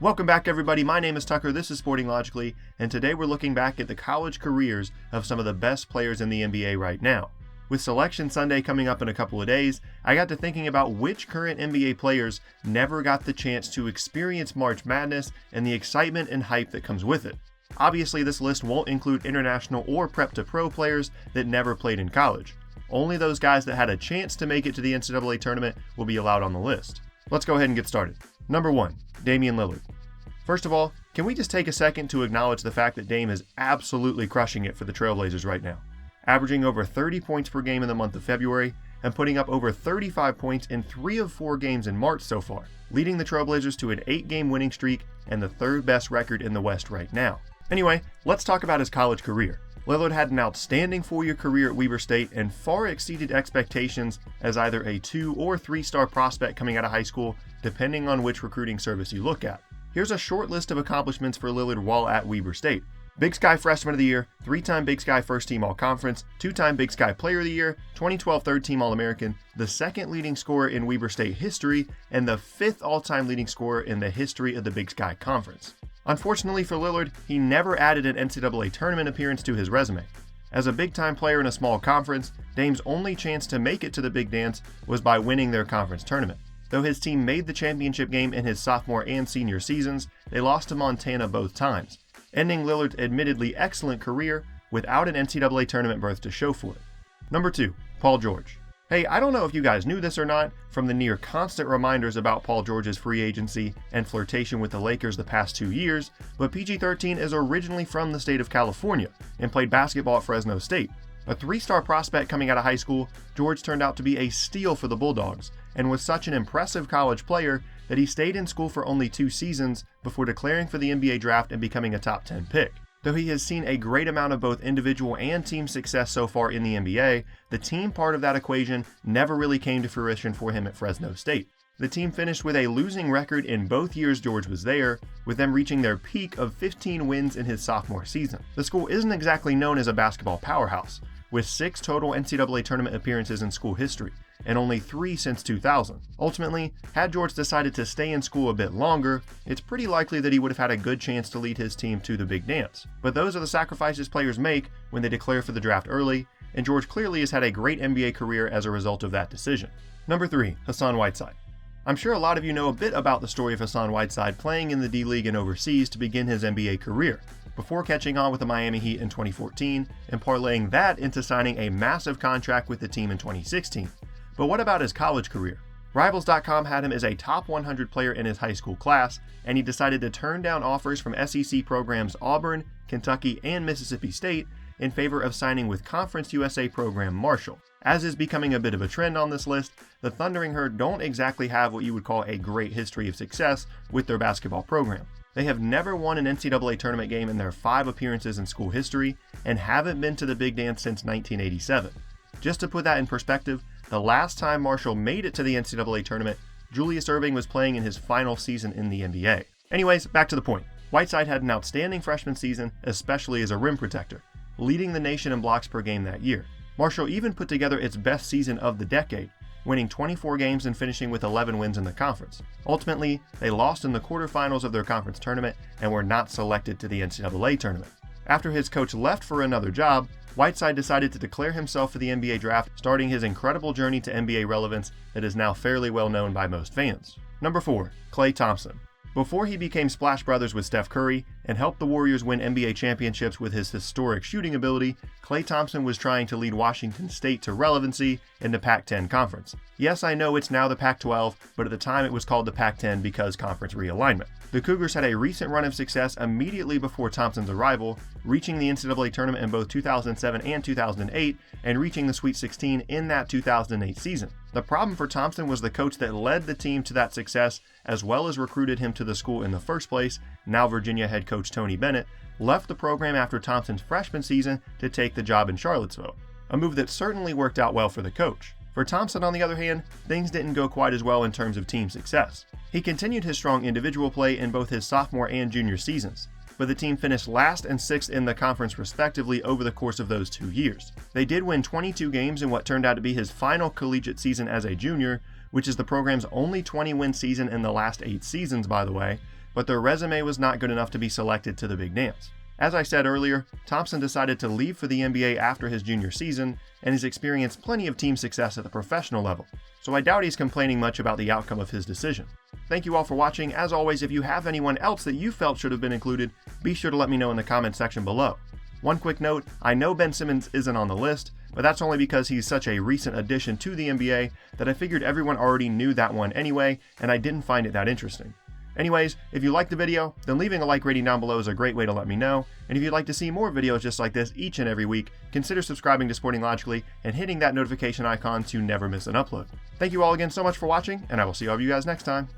Welcome back, everybody. My name is Tucker, this is Sporting Logically, and today we're looking back at the college careers of some of the best players in the NBA right now. With Selection Sunday coming up in a couple of days, I got to thinking about which current NBA players never got the chance to experience March Madness and the excitement and hype that comes with it. Obviously, this list won't include international or prep-to-pro players that never played in college. Only those guys that had a chance to make it to the NCAA tournament will be allowed on the list. Let's go ahead and get started. Number 1, Damian Lillard. First of all, can we just take a second to acknowledge the fact that Dame is absolutely crushing it for the Trailblazers right now, averaging over 30 points per game in the month of February and putting up over 35 points in 3 of 4 games in March so far, leading the Trailblazers to an 8-game winning streak and the 3rd best record in the West right now. Anyway, let's talk about his college career. Lillard had an outstanding 4-year career at Weber State and far exceeded expectations as either a 2- or 3-star prospect coming out of high school, depending on which recruiting service you look at. Here's a short list of accomplishments for Lillard while at Weber State. Big Sky Freshman of the Year, 3-time Big Sky First Team All-Conference, 2-time Big Sky Player of the Year, 2012 Third Team All-American, the 2nd leading scorer in Weber State history, and the 5th all-time leading scorer in the history of the Big Sky Conference. Unfortunately for Lillard, he never added an NCAA tournament appearance to his resume. As a big-time player in a small conference, Dame's only chance to make it to the Big Dance was by winning their conference tournament. Though his team made the championship game in his sophomore and senior seasons, they lost to Montana both times, ending Lillard's admittedly excellent career without an NCAA tournament berth to show for it. Number 2, Paul George. Hey, I don't know if you guys knew this or not from the near constant reminders about Paul George's free agency and flirtation with the Lakers the past 2 years, but PG-13 is originally from the state of California and played basketball at Fresno State. A 3-star prospect coming out of high school, George turned out to be a steal for the Bulldogs and was such an impressive college player that he stayed in school for only 2 seasons before declaring for the NBA draft and becoming a top 10 pick. Though he has seen a great amount of both individual and team success so far in the NBA, the team part of that equation never really came to fruition for him at Fresno State. The team finished with a losing record in both years George was there, with them reaching their peak of 15 wins in his sophomore season. The school isn't exactly known as a basketball powerhouse, with 6 total NCAA tournament appearances in school history, and only 3 since 2000. Ultimately, had George decided to stay in school a bit longer, it's pretty likely that he would have had a good chance to lead his team to the Big Dance. But those are the sacrifices players make when they declare for the draft early, and George clearly has had a great NBA career as a result of that decision. Number 3, Hassan Whiteside. I'm sure a lot of you know a bit about the story of Hassan Whiteside playing in the D-League and overseas to begin his NBA career, before catching on with the Miami Heat in 2014 and parlaying that into signing a massive contract with the team in 2016. But what about his college career? Rivals.com had him as a top 100 player in his high school class, and he decided to turn down offers from SEC programs Auburn, Kentucky, and Mississippi State in favor of signing with Conference USA program Marshall. As is becoming a bit of a trend on this list, the Thundering Herd don't exactly have what you would call a great history of success with their basketball program. They have never won an NCAA tournament game in their 5 appearances in school history and haven't been to the Big Dance since 1987. Just to put that in perspective, the last time Marshall made it to the NCAA tournament, Julius Erving was playing in his final season in the NBA. Anyways, back to the point. Whiteside had an outstanding freshman season, especially as a rim protector, leading the nation in blocks per game that year. Marshall even put together its best season of the decade, winning 24 games and finishing with 11 wins in the conference. Ultimately, they lost in the quarterfinals of their conference tournament and were not selected to the NCAA tournament. After his coach left for another job, Whiteside decided to declare himself for the NBA draft, starting his incredible journey to NBA relevance that is now fairly well known by most fans. Number 4, Klay Thompson. Before he became Splash Brothers with Steph Curry and helped the Warriors win NBA championships with his historic shooting ability, Klay Thompson was trying to lead Washington State to relevancy in the Pac-10 conference. Yes, I know it's now the Pac-12, but at the time it was called the Pac-10 because conference realignment. The Cougars had a recent run of success immediately before Thompson's arrival, reaching the NCAA tournament in both 2007 and 2008, and reaching the Sweet 16 in that 2008 season. The problem for Thompson was the coach that led the team to that success, as well as recruited him to the school in the first place, now Virginia head coach Tony Bennett, left the program after Thompson's freshman season to take the job in Charlottesville, a move that certainly worked out well for the coach. For Thompson, on the other hand, things didn't go quite as well in terms of team success. He continued his strong individual play in both his sophomore and junior seasons, but the team finished last and 6th in the conference respectively over the course of those 2 years. They did win 22 games in what turned out to be his final collegiate season as a junior, which is the program's only 20-win season in the last 8 seasons, by the way, but their resume was not good enough to be selected to the big dance. As I said earlier, Thompson decided to leave for the NBA after his junior season, and has experienced plenty of team success at the professional level, so I doubt he's complaining much about the outcome of his decision. Thank you all for watching. As always, if you have anyone else that you felt should have been included, be sure to let me know in the comment section below. One quick note, I know Ben Simmons isn't on the list, but that's only because he's such a recent addition to the NBA that I figured everyone already knew that one anyway, and I didn't find it that interesting. Anyways, if you liked the video, then leaving a like rating down below is a great way to let me know, and if you'd like to see more videos just like this each and every week, consider subscribing to Sporting Logically and hitting that notification icon to never miss an upload. Thank you all again so much for watching, and I will see all of you guys next time.